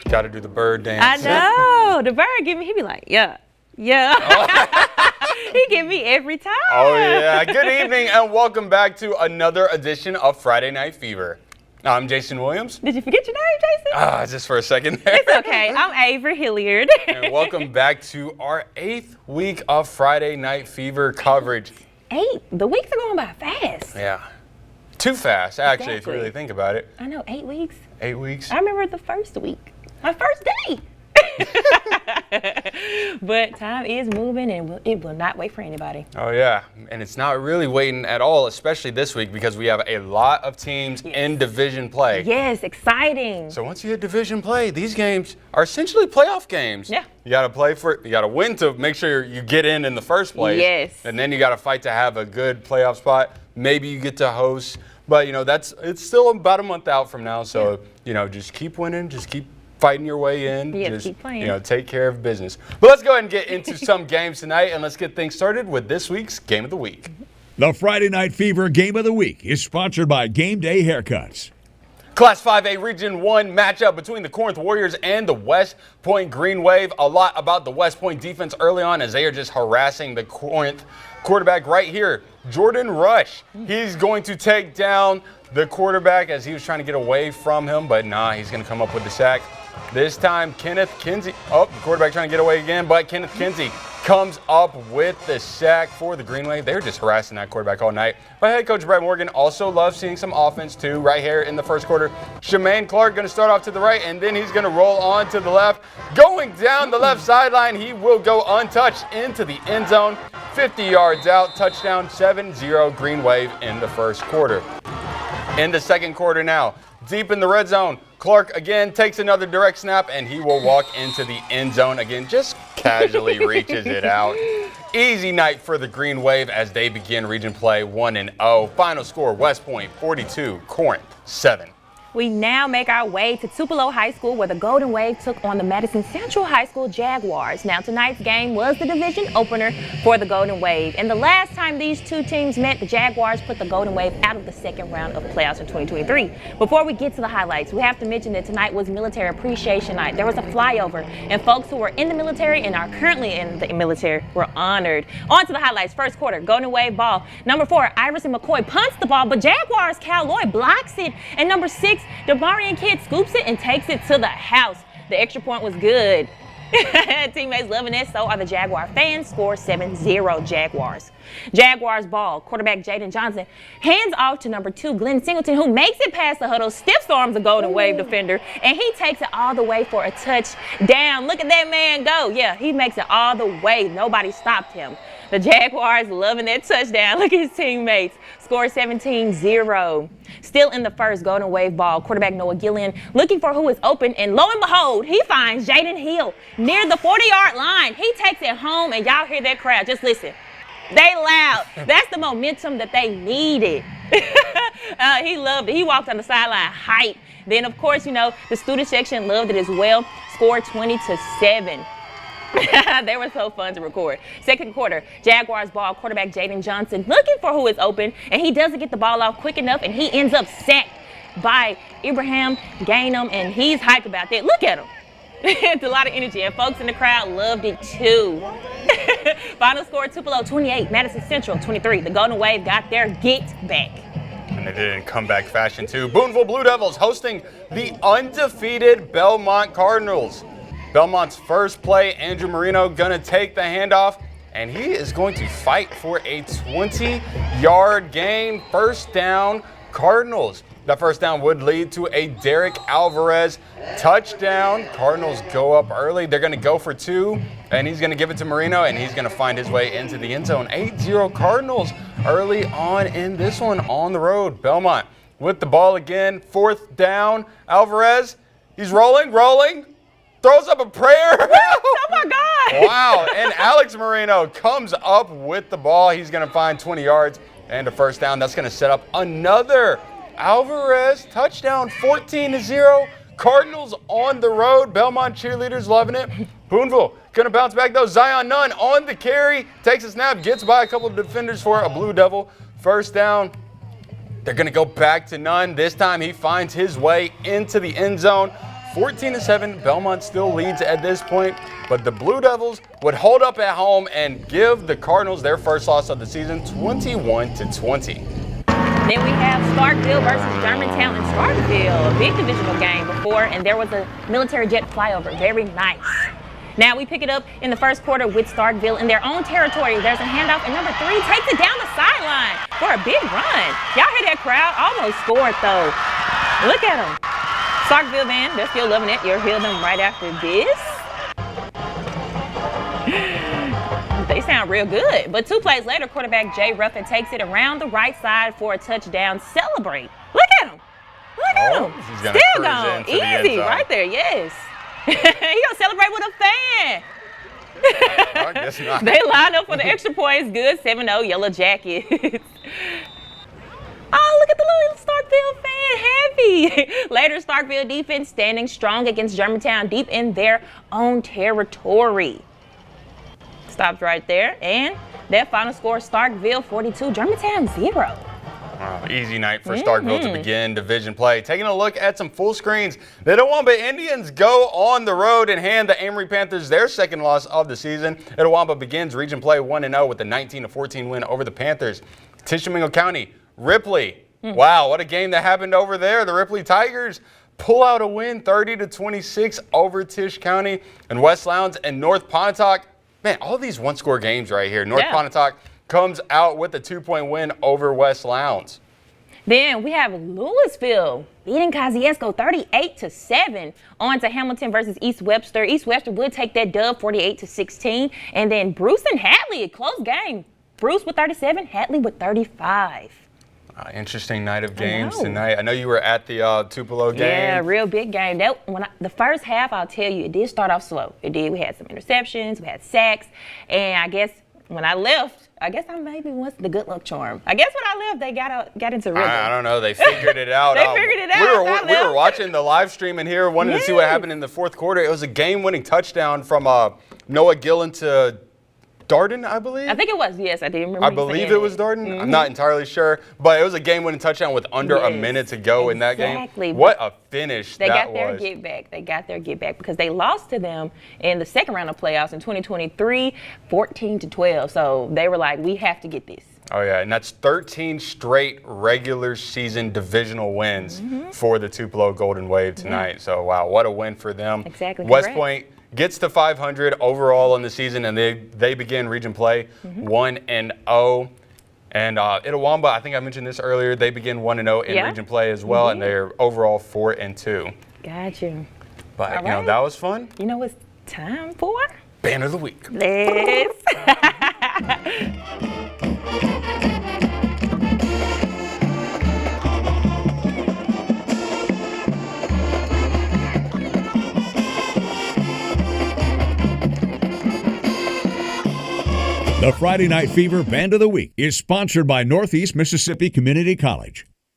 Got to do the bird dance. I know. The bird give me, he be like, yeah. He give me every time. Oh, yeah. Good evening and welcome back to another edition of Friday Night Fever. I'm Jason Williams. Did you forget your name, Jason? Just for a second there. It's okay. I'm Avery Hilliard. And welcome back to our 8th week of Friday Night Fever coverage. 8? The weeks are going by fast. Yeah. Too fast, actually, if you Exactly. really think about it. I know, 8 weeks. 8 weeks. I remember the first week. My first day. But time is moving and it will not wait for anybody. Oh, yeah. And it's not really waiting at all, especially this week, because we have a lot of teams in division play. Yes, exciting. So once you hit division play, these games are essentially playoff games. Yeah. You got to play for, you got to win to make sure you get in the first place. Yes. And then you got to fight to have a good playoff spot. Maybe you get to host, but it's still about a month out from now. So, just keep winning, just keep fighting your way in. Yeah, just, keep playing. Take care of business. But let's go ahead and get into some games tonight, and let's get things started with this week's Game of the Week. The Friday Night Fever Game of the Week is sponsored by Game Day Haircuts. Class 5A Region 1 matchup between the Corinth Warriors and the West Point Green Wave. A lot about the West Point defense early on as they are just harassing the Corinth quarterback right here, Jordan Rush. He's going to take down the quarterback as he was trying to get away from him, but he's going to come up with the sack. This time, Kenneth Kinsey, the quarterback trying to get away again, but Kenneth Kinsey comes up with the sack for the Green Wave. They were just harassing that quarterback all night. But head coach Brett Morgan also loves seeing some offense too, right here in the first quarter. Shemaine Clark going to start off to the right, and then he's going to roll on to the left. Going down the left sideline, he will go untouched into the end zone. 50 yards out, touchdown, 7-0 Green Wave in the first quarter. In the second quarter now, deep in the red zone, Clark again takes another direct snap, and he will walk into the end zone again, just casually reaches it out. Easy night for the Green Wave as they begin region play 1-0. Final score, West Point 42, Corinth 7. We now make our way to Tupelo High School where the Golden Wave took on the Madison Central High School Jaguars. Now tonight's game was the division opener for the Golden Wave. And the last time these two teams met, the Jaguars put the Golden Wave out of the second round of playoffs in 2023. Before we get to the highlights, we have to mention that tonight was Military Appreciation Night. There was a flyover and folks who were in the military and are currently in the military were honored. On to the highlights. First quarter, Golden Wave ball. Number 4, Iverson McCoy punts the ball, but Jaguars Cal Lloyd blocks it. And number 6, DeMarian Kidd scoops it and takes it to the house. The extra point was good. Teammates loving it, so are the Jaguar fans. Score 7-0 Jaguars. Jaguars ball. Quarterback Jaden Johnson hands off to number 2, Glenn Singleton, who makes it past the huddle, stiff arms a Golden Wave defender, and he takes it all the way for a touchdown. Look at that man go. Yeah, he makes it all the way. Nobody stopped him. The Jaguars loving that touchdown. Look at his teammates. Score 17-0. Still in the first, Golden Wave ball. Quarterback Noah Gillian looking for who is open, and lo and behold, he finds Jaden Hill near the 40-yard line. He takes it home, and y'all hear that crowd. Just listen. They loud. That's the momentum that they needed. He loved it. He walked on the sideline hype. Then, of course, the student section loved it as well. Score 20-7. They were so fun to record. Second quarter, Jaguars ball, quarterback Jaden Johnson looking for who is open, and he doesn't get the ball off quick enough, and he ends up sacked by Ibrahim Gainham, and he's hyped about that. Look at him. It's a lot of energy, and folks in the crowd loved it too. Final score, Tupelo 28, Madison Central 23. The Golden Wave got their get back. And they did in comeback fashion too. Boonville Blue Devils hosting the undefeated Belmont Cardinals. Belmont's first play, Andrew Marino gonna take the handoff, and he is going to fight for a 20-yard gain. First down, Cardinals. That first down would lead to a Derek Alvarez touchdown. Cardinals go up early. They're gonna go for 2, and he's gonna give it to Marino, and he's gonna find his way into the end zone. 8-0 Cardinals early on in this one on the road. Belmont with the ball again. Fourth down, Alvarez. He's rolling. Throws up a prayer. Oh, my God. Wow. And Alex Marino comes up with the ball. He's going to find 20 yards and a first down. That's going to set up another Alvarez touchdown, 14-0. Cardinals on the road. Belmont cheerleaders loving it. Boonville going to bounce back, though. Zion Nunn on the carry. Takes a snap, gets by a couple of defenders for a Blue Devil. First down. They're going to go back to none. This time he finds his way into the end zone. 14-7, Belmont still leads at this point, but the Blue Devils would hold up at home and give the Cardinals their first loss of the season, 21-20. Then we have Starkville versus Germantown in Starkville, a big divisional game before, and there was a military jet flyover. Very nice. Now we pick it up in the first quarter with Starkville in their own territory. There's a handoff, and number 3 takes it down the sideline for a big run. Y'all hear that crowd? Almost scored, though. Look at them. Starkville, man, they're still loving it. You'll hear them right after this. They sound real good. But 2 plays later, quarterback Jay Ruffin takes it around the right side for a touchdown. Celebrate. Look at him. Look at him. He's Still going. Easy right there, yes. He gonna celebrate with a fan. I guess not. They line up for the extra points. Good 7-0 Yellow Jackets. Oh, look at the little Starkville fan, happy. Later, Starkville defense standing strong against Germantown deep in their own territory. Stops right there, and that final score, Starkville 42, Germantown 0. Wow, easy night for Starkville to begin division play. Taking a look at some full screens, the Itawamba Indians go on the road and hand the Amory Panthers their second loss of the season. Itawamba begins region play 1-0 with a 19-14 win over the Panthers. Tishomingo County, Ripley. Wow, what a game that happened over there. The Ripley Tigers pull out a win 30-26 over Tisch County. And West Lowndes and North Pontotoc, man, all these one-score games right here. North Pontotoc comes out with a 2-point win over West Lowndes. Then we have Louisville beating Kosciuszko 38-7. On to Hamilton versus East Webster. East Webster would take that dub 48-16. And then Bruce and Hatley, a close game. Bruce with 37, Hatley with 35. Interesting night of games tonight. I know you were at the Tupelo game. Yeah, real big game. The first half, I'll tell you, it did start off slow. It did. We had some interceptions, we had sacks, and I guess when I left, I guess I maybe was the good luck charm. I guess when I left, they got into rhythm. I don't know. They figured it out. They figured it out. We were watching the live stream in here, wanted to see what happened in the fourth quarter. It was a game-winning touchdown from Noah Gillen to Darden, I believe. I think it was. Yes, I do remember. I believe it was Darden. I'm not entirely sure, but it was a game-winning touchdown with under a minute to go in that game. Exactly. What a finish They that got their was. get back. They got their get back because they lost to them in the second round of playoffs in 2023, 14-12. So they were like, we have to get this. Oh, yeah, and that's 13 straight regular season divisional wins for the Tupelo Golden Wave tonight. So, wow, what a win for them. Exactly. West Point gets to 500 overall in the season, and they begin region play 1-0. And Itawamba, I think I mentioned this earlier, they begin 1-0 in region play as well, and they're overall 4-2. Got you. But, you know, that was fun. You know, it's time for Band of the Week. Let's. The Friday Night Fever Band of the Week is sponsored by Northeast Mississippi Community College.